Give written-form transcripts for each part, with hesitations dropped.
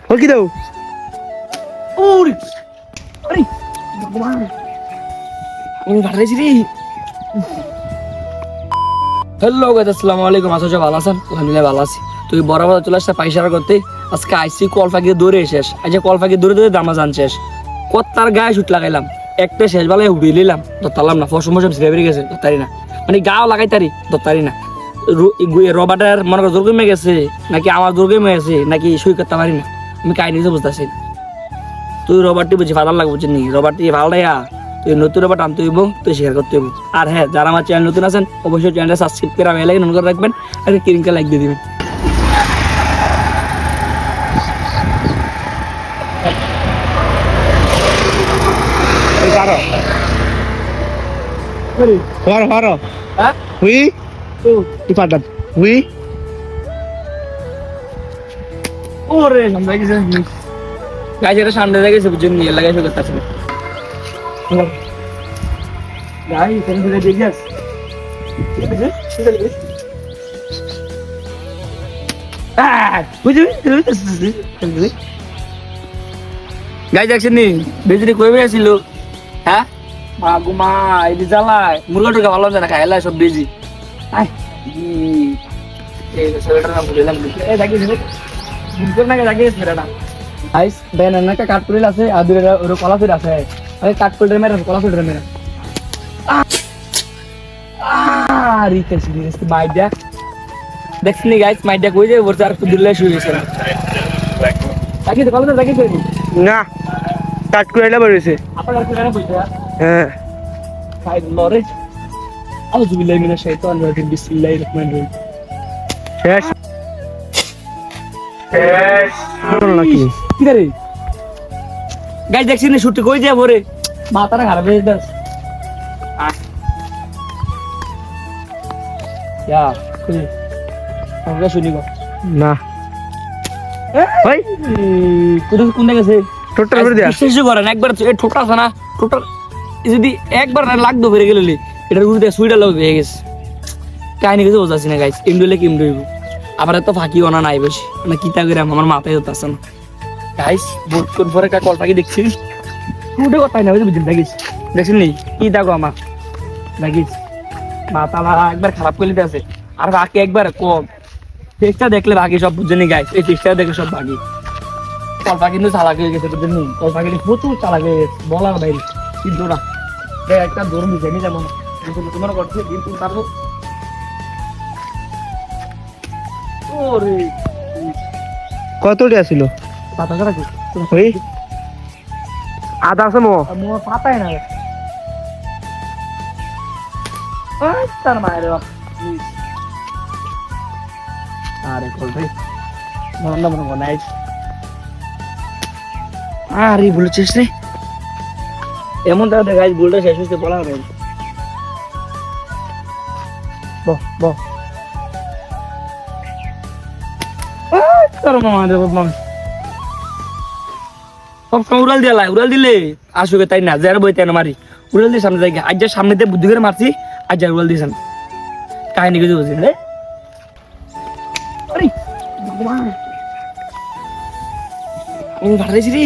হল কি দাও ওরে আরে ভগবান আমি ভাড়াইছি রে। হ্যালো গাইস, আসসালামু আলাইকুম। আছো সব ভালো আছেন? আলহামদুলিল্লাহ ভালো আছি। তুই বরাবর চলে আসছে পাইসারা করতে। আজকে আইসি কল ফাঁকি দৌড়ে শেষ। আজ কল ফাঁকি দৌড়ে দৌড়ে দামা জান শেষ। কত তার গায়ে শুট লাগাইলাম, একটা শেষ বেলায় উড়িয়ে নিলাম, ধরতাম না। ফসম ফসম ছিঁড়ে বেরিয়ে গেছে, ধরতারি না। মানে গাও লাগাই তারি, ধরতারি না। রবার্টার মনে কর জোর কমে গেছে, নাকি আমার জোর কমে গেছে, নাকি সই করতে পারি না। আমি কাহিনী বুঝতেছি। তুই রবার্টটি বুঝি ভালো লাগবে, বুঝলি? রবার্টটি ভালো দেয়া, তুই নতুন রবার্ট আনতে হইব, তুই শেয়ার করতে হইব। আর হ্যাঁ, যারা আমার চ্যানেল নতুন আছেন অবশ্যই চ্যানেলটা সাবস্ক্রাইব করে বেল আইকন অন করে রাখবেন আর কিরিংকা লাইক দিয়ে দিবেন। হর হ্যাঁ হুই তো তুই পাঠান হুই ওরে সামনে গেছে গাইজ, এটা সামনে গেছে বুঝছেন, নিয়ে লাগাই শুরু করতেছে গাই তুমি ফিরে দেখি আস গাই দেখছেন নি বেজরি কই বেছিল? হ্যাঁ মা গো মা, এই যে জ্বালায় মুরগা টুরগা ভালো জানা খাইলা সব বেজি। আয় এই ছেলেটার নাম ভুলে গেলাম। এই দেখি বুঝতে না দেখি ছেলেটা আইস দেন নাকা কাট করে আছে আর দুইটা ওর কলা ফির আছে। আরে কাট করে মেরে কলা ফির মেরে রিতেশ রিতেশ মাইডা দেখছনি গাইস, মাইডা কই যায় ওর আর কুদুল্লা শুয়ে গেছে। দেখি তো কলটা দেখি তো না কাট করে এলা বেরিয়েছে। আপনার কি জানা বলতে? হ্যাঁ ফাইভ লরেজ আউযু বিল্লাহি মিনাশ শাইতানির রাজিম বিসমিল্লাহির রহমানির রহিম। শেষ শেষ নাকি কি রে গাইস, দেখছিস না শুটে কই যায় ভরে মাথাটা খারাপ হয়ে যাচ্ছে। ইয়া কই আমরা শুনি গো না ওই কোন গেছে টোটাল করে দিয়া বিশ্বাস করেন একবার এই ঠোঁটা আছে না, টোটাল যদি একবার না লাগতো ফিরে গেলে এটার গুরুতে সুইটা লোক হয়ে গেছে। কাহিনী কিছু বোঝাচ্ছি না গাইস, এমডুলে কিমডুইব আবার এত ফাঁকি অনা নাই বেশি মানে কিতা করে আমার মাথায় হতে আসছে না গাইস। বহুত কোন পরে কা কল ফাঁকি দেখছি উঠে কথাই না বুঝলি দেখিস, দেখছেন নি কি দেখো আমার দেখিস মাথা একবার খারাপ করে দিতে আছে। আর বাকি একবার কম টেক্সটা দেখলে বাকি সব বুঝেনি গাইস, এই টেক্সটা দেখলে সব বাকি। কল্পা কিন্তু চালাক হয়ে গেছে বুঝলি, কল্পা কিন্তু প্রচুর চালাক হয়ে গেছে বলার বাইরে। কিন্তু না একটা ধরুন জানি যেমন কিন্তু তোমার করছে কিন্তু তারপর ওরে কতটি আছিল পাতা করা কি ওই আদা আছে মো মোর পাতাই না তার মায়ের আরে কল ভাই মন মন নাইস। আরে বলেছিস রে এমন দাদা দেখাই বলটা শেষ হতে বলা হবে। বহ বহ সবসময় উড়াল দিয়ে উড়াল দিলে আসুকে তাই না যার বই তাই না মারি উড়াল দিয়ে সামনে যাই। আজ যার সামনেতে বুদ্ধি করে মারছি, আজ যার উড়াল দিয়েছেন কাহিনী কিছু বুঝি রে। আরে ভগবান আমি ভাড়াইছি রে।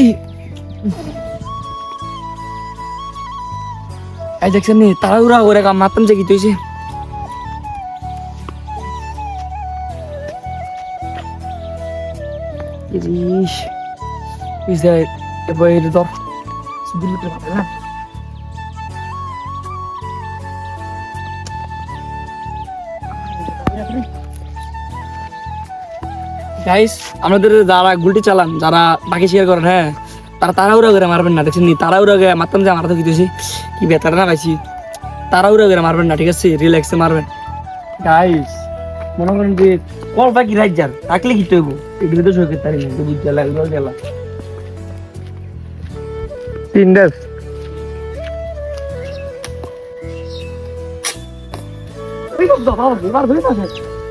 এই দেখছেন নি তাড়াহুড়া করে কাম মারতাম যে কি তুইছে ইস ইস দে এবার এটা ধর সুবিলতে পারে না। গাইস আমাদের যারা গুলটি চালান, যারা বাকি শেয়ার করেন, হ্যাঁ তারা তাড়াহুড়া করে মারবেন না। দেখছেন নি তাড়াহুড়া করে মারতাম যে মারতে কিতেছি কি বেতার না পাইছি। তাড়াহুড়া করে মারবেন না, ঠিক আছে? রিল্যাক্সে মারবেন গাইস। মনে করেন যে কল বাকি রাইট যার থাকলে কি তৈব এগুলো তো সই করতে পারি না, বুঝ জ্বালা এগুলো জ্বালা তিনটার ওই তো দাও এবার ধরে না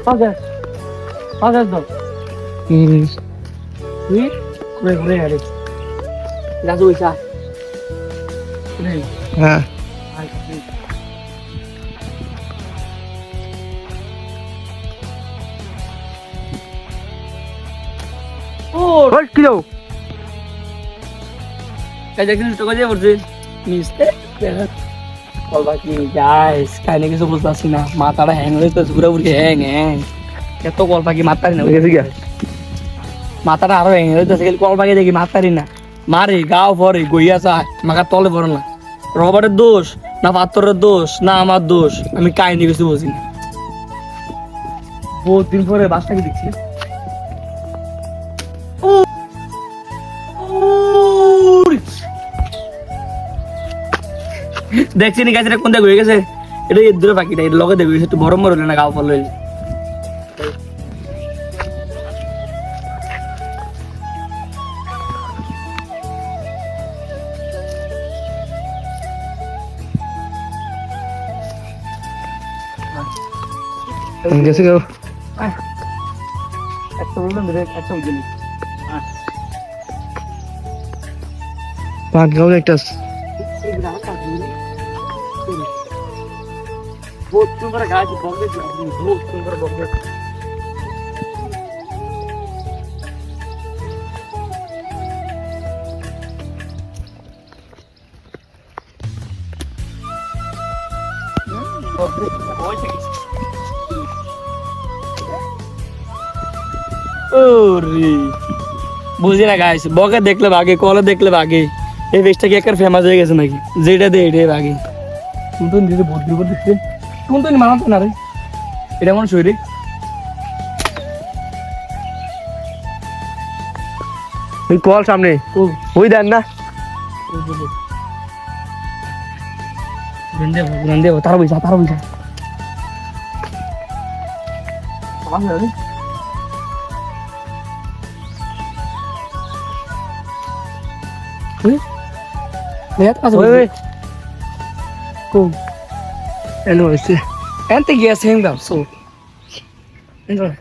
পাঁচ পাঁচ দাও তুই ঘুরে ঘুরে আরে রাজু ইসা হ্যাঁ ওই কি দাও কাজ দেখছিস তো কাজে পড়ছে মিস্তে কল বাকি গাইস কাইনে কিছু বুঝতাছি না মাথাটা হ্যাং হয়ে তো পুরোপুরি হ্যাং এত কল পাখি মারতারি না গেছে গিয়া মাথাটা আরো হ্যাং হয়ে যাচ্ছে কল পাখি দেখি মারতারি না মারে গাও পরে গইয়া চায় মাকার তলে পড়ে না রবারের দোষ না পাত্তরের দোষ না আমার দোষ আমি কাহিনী কিছু বুঝি না বহুত দিন পরে বাসটাকে দেখছি দেখছি নি গাছটা কোন দিকে ঘুরে গেছে এটা এর দূরে পাখিটা এর লগে দেখবে একটু বড় মরলে না গাও পড়লো গেছে গো একটা বললাম একটা বুঝলি পাঁচ গাও একটা बहुत सुंदर गाछ बगले बहुत सुंदर बगले বুঝি না গাইস বকে দেখলে ভাগে কলে দেখলে ভাগে এই বেশটা কি একটা ফেমাস হয়ে গেছে নাকি যেটা দে এটাই ভাগে টুনটুন দিদি বহুত দূর দিচ্ছে টুনটুন মানাতো না রে এটা মনে শরীরে ওই কল সামনে ওই দেন না গন্ধে তারা বইসা lihat apa ওই Cool. এনো হইছে Ente guess him down, so. Enjoy.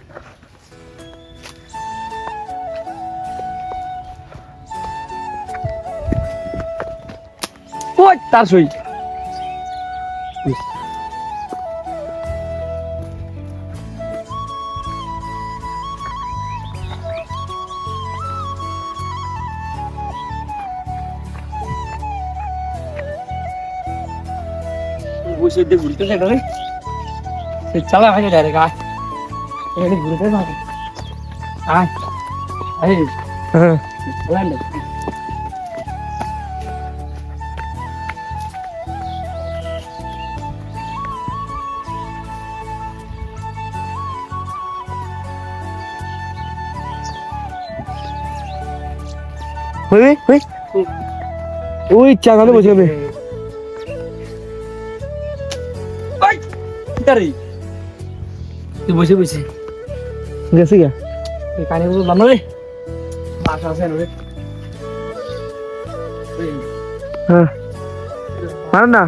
What? That's right. বসে দিয়ে ঘুরতে চাই রে সে চালা ভাই ডাইরেক্ট আয় এখানে ঘুরতে পারে আয় আয় হ্যাঁ চালান না ওই ওই ওই চাগানে বসে যাবে তারি তুই বসে বসে গেছে গিয়া এই কানে বল বানো রে বাসা আছে রে হ্যাঁ মার না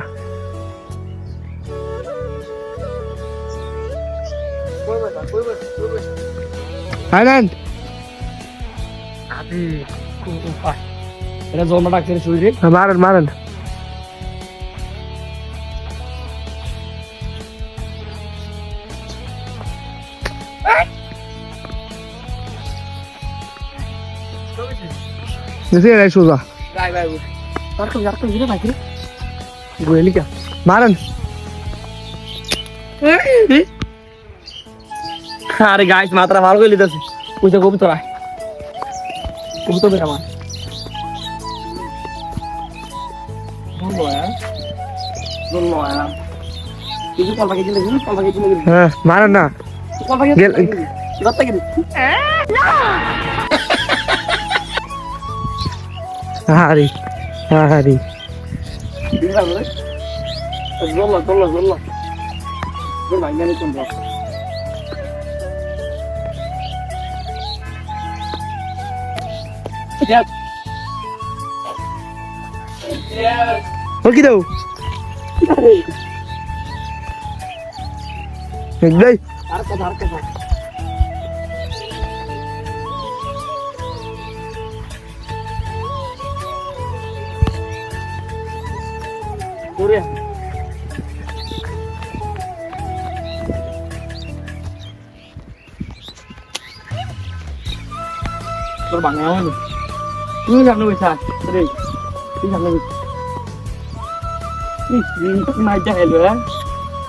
আইল্যান্ড আবে এটা জন্ম ডাকছে শরীরে মারেন মারেন গেছে গিয়া সোজা ভাই ভাই তার তো যার তো ভিড়ে নাকি গোয়েলি কা মারেন আরে গাইস মাত্রা ভালো করে লিতেছে ওইটা কবুতর আয় কবুতর বেটা মা বললো কিছু কল পাখি দিলে কল পাখি দিলে হ্যাঁ মারেন না কল পাখি গেল- রাত থেকে হারি হারি জল্লা জল্লা জল্লা ভাঙ্গানি কোন ওর কি দাও এই আর কথা Korea. তোর বানায় হয়নি তুই সামনে বসে আয় রে তুই সামনে বসে মাইটা হেলো হ্যাঁ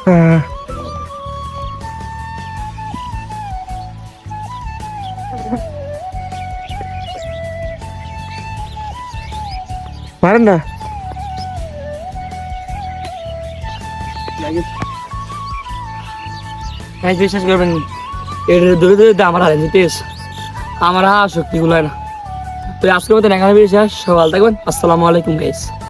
হ্যাঁ মারেন না গাইস বিশ্বাস করবেন এর ধরে ধরে আমার হারে নিতে এসে আমার শক্তি গুলো না তো আজকের মতো দেখা হবে সকাল থাকবেন আসসালামু আলাইকুম গাইস